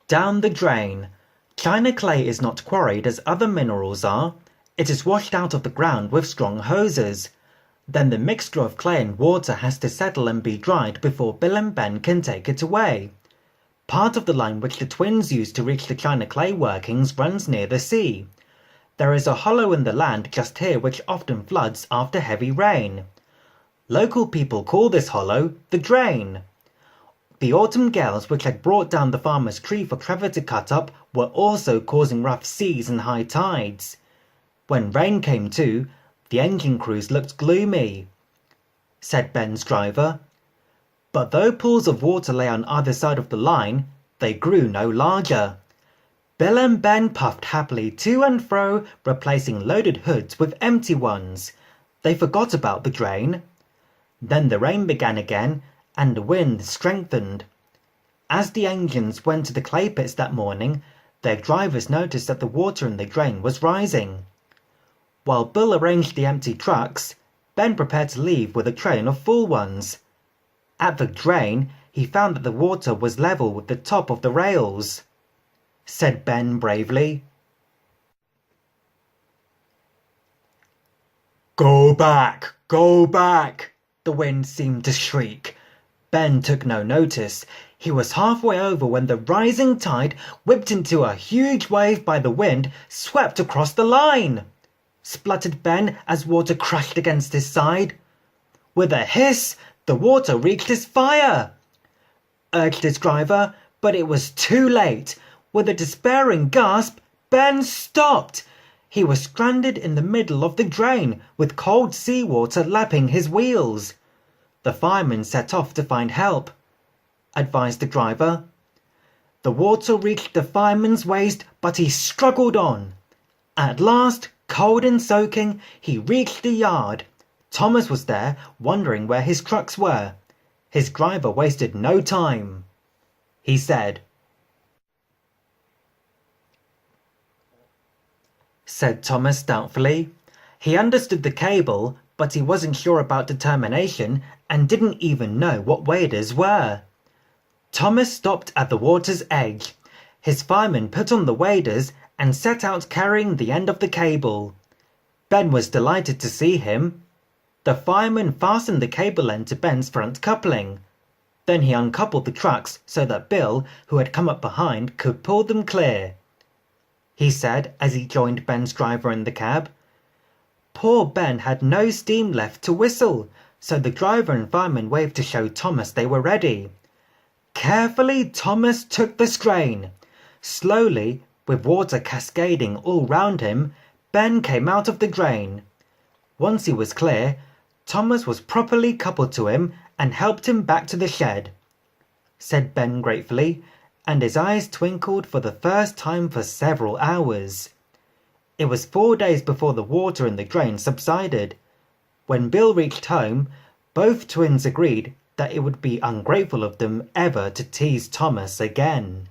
Down the drain. China clay is not quarried as other minerals are. It is washed out of the ground with strong hoses. Then the mixture of clay and water has to settle and be dried before Bill and Ben can take it away. Part of the line which the twins use to reach the China clay workings runs near the sea. There is a hollow in the land just here which often floods after heavy rain. Local people call this hollow the drain. The autumn gales which had brought down the farmer's tree for Trevor to cut up were also causing rough seas and high tides. When rain came too, the engine crews looked gloomy, said Ben's driver. But though pools of water lay on either side of the line, they grew no larger. Bill and Ben puffed happily to and fro, replacing loaded hoods with empty ones. They forgot about the drain. Then the rain began again, and the wind strengthened. As the engines went to the clay pits that morning, their drivers noticed that the water in the drain was rising. While Bill arranged the empty trucks, Ben prepared to leave with a train of full ones. At the drain, he found that the water was level with the top of the rails, said Ben bravely. "Go back! Go back!" the wind seemed to shriek. Ben took no notice. He was halfway over when the rising tide, whipped into a huge wave by the wind, swept across the line, spluttered Ben as water crashed against his side. With a hiss, the water reached his fire, urged his driver, but it was too late. With a despairing gasp, Ben stopped. He was stranded in the middle of the drain, with cold seawater lapping his wheels. The fireman set off to find help, advised the driver. The water reached the fireman's waist, but he struggled on. At last, cold and soaking, he reached the yard. Thomas was there, wondering where his trucks were. His driver wasted no time. He said, Thomas doubtfully. He understood the cable, but he wasn't sure about determination and didn't even know what waders were. Thomas stopped at the water's edge. His fireman put on the waders and set out carrying the end of the cable. Ben was delighted to see him. The fireman fastened the cable end to Ben's front coupling. Then he uncoupled the trucks so that Bill, who had come up behind, could pull them clear. He said as he joined Ben's driver in the cab. Poor Ben had no steam left to whistle, so the driver and fireman waved to show Thomas they were ready. Carefully, Thomas took the strain. Slowly, with water cascading all round him, Ben came out of the drain. Once he was clear, Thomas was properly coupled to him and helped him back to the shed, said Ben gratefully, and his eyes twinkled for the first time for several hours. It was 4 days before the water in the drain subsided. When Bill reached home, both twins agreed that it would be ungrateful of them ever to tease Thomas again.